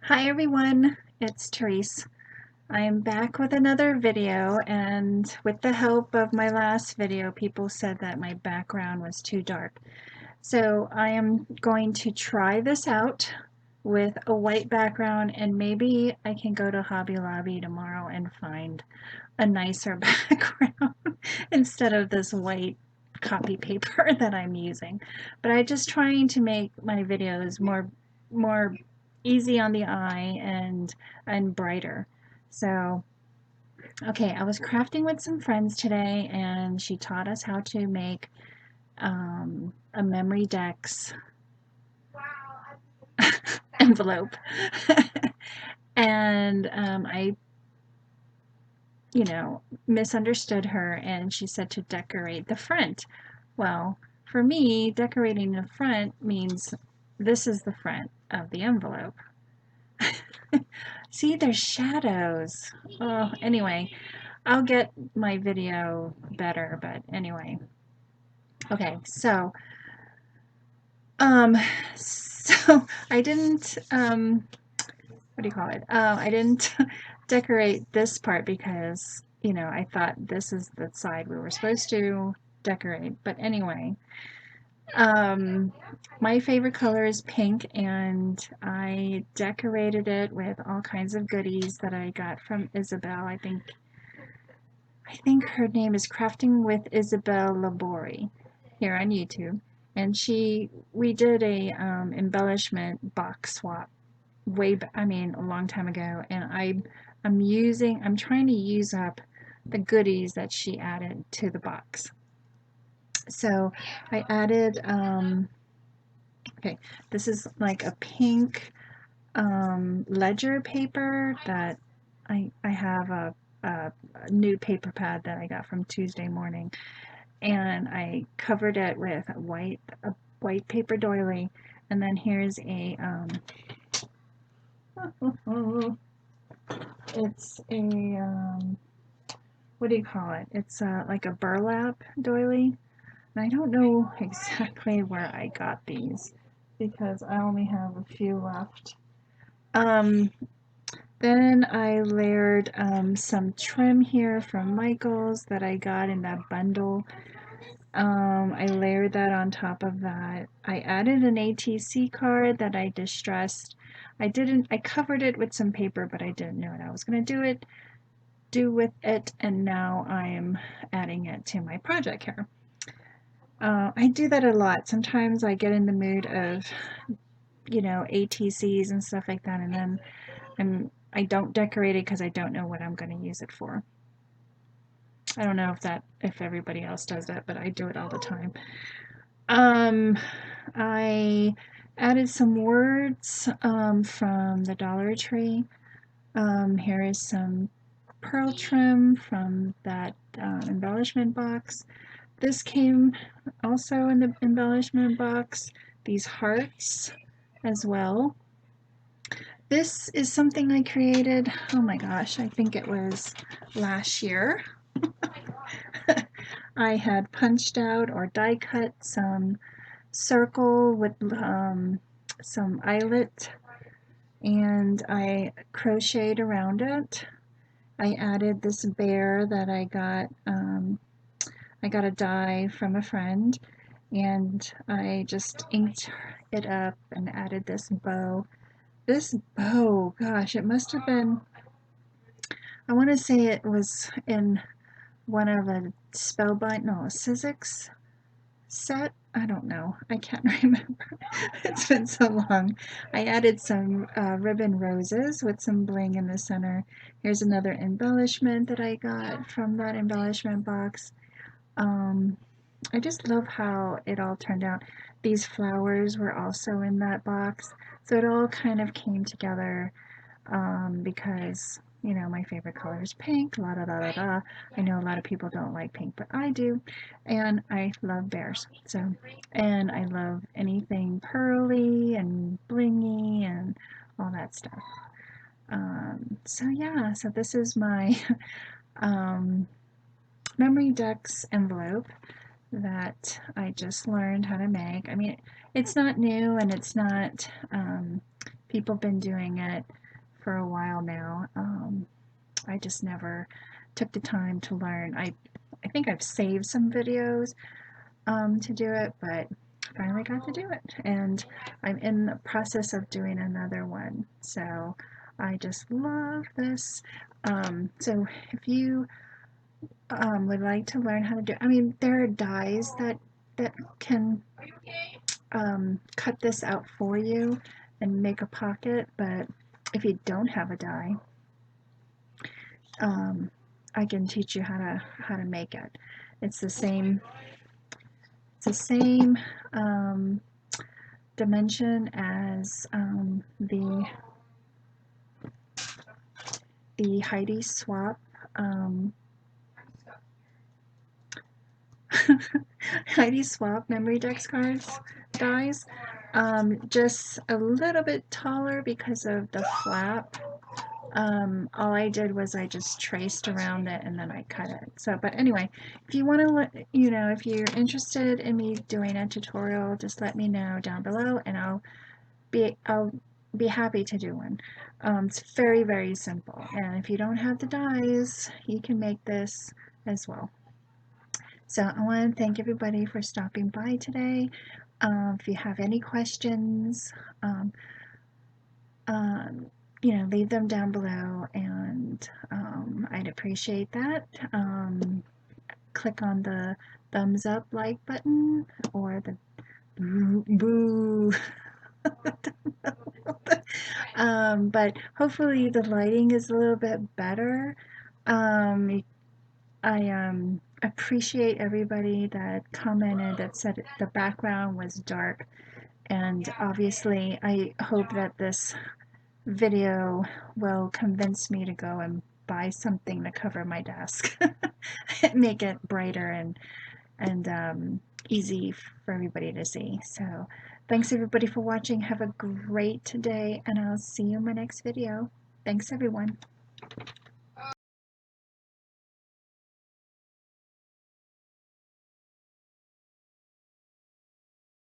Hi everyone, it's Tereese. I'm back with another video, and with the help of my last video, people said that my background was too dark. So I am going to try this out with a white background, and maybe I can go to Hobby Lobby tomorrow and find a nicer background instead of this white copy paper that I'm using. But I'm just trying to make my videos more easy on the eye and brighter. So, okay, I was crafting with some friends today, and she taught us how to make a memory decks envelope. And I misunderstood her, and she said to decorate the front. Well, for me, decorating the front means this is the front of the envelope. See, there's shadows. Oh, anyway, I'll get my video better, but anyway. Okay, so, um, so I didn't, what do you call it? I didn't decorate this part because, I thought this is the side we were supposed to decorate. But anyway, um, my favorite color is pink, and I decorated it with all kinds of goodies that I got from Isabel. I think her name is Crafting with Isabel Labori here on YouTube. And we did a embellishment box swap a long time ago, and I'm trying to use up the goodies that she added to the box. So I added, okay, this is like a pink ledger paper that I have a new paper pad that I got from Tuesday Morning, and I covered it with a white paper doily, and then here's a it's a what do you call it? It's like a burlap doily. And I don't know exactly where I got these because I only have a few left. Um, Then I layered some trim here from Michael's that I got in that bundle. I layered that on top of that. I added an ATC card that I distressed. I covered it with some paper, but I didn't know what I was going to do with it, and now I'm adding it to my project here. I do that a lot. Sometimes I get in the mood of, ATCs and stuff like that, and then I don't decorate it because I don't know what I'm going to use it for. I don't know if everybody else does that, but I do it all the time. I added some words from the Dollar Tree. Here is some pearl trim from that embellishment box. This came also in the embellishment box. These hearts as well. This is something I created, oh my gosh, I think it was last year. I had punched out or die cut some circle with some eyelet, and I crocheted around it. I added this bear that I got a die from a friend, and I just inked it up and added this bow. This bow, gosh, it must have been, I want to say it was in one of a Sizzix set. I don't know. I can't remember. It's been so long. I added some ribbon roses with some bling in the center. Here's another embellishment that I got from that embellishment box. I just love how it all turned out. These flowers were also in that box, so it all kind of came together because my favorite color is pink. La da da da da. I know a lot of people don't like pink, but I do, and I love bears. So, and I love anything pearly and blingy and all that stuff. So yeah, so this is my um, memory decks envelope that I just learned how to make. I mean, it's not new, and it's not people have been doing it for a while now. I just never took the time to learn. I think I've saved some videos to do it, but finally got to do it. And I'm in the process of doing another one. So I just love this. So if you would like to learn how to do, I mean, there are dies that can cut this out for you and make a pocket, but if you don't have a die, I can teach you how to make it. It's the same um, dimension as the Heidi Swap Heidi Swap memory dex cards dies. Just a little bit taller because of the flap. All I did was I just traced around it and then I cut it. So, but anyway, if you want to, if you're interested in me doing a tutorial, just let me know down below and I'll be happy to do one. It's very, very simple. And if you don't have the dies, you can make this as well. So I want to thank everybody for stopping by today. If you have any questions, leave them down below, and I'd appreciate that. Click on the thumbs up like button or the boo. But hopefully the lighting is a little bit better. I appreciate everybody that commented that said the background was dark, and obviously I hope that this video will convince me to go and buy something to cover my desk, make it brighter and easy for everybody to see. So thanks everybody for watching. Have a great day, and I'll see you in my next video. Thanks everyone.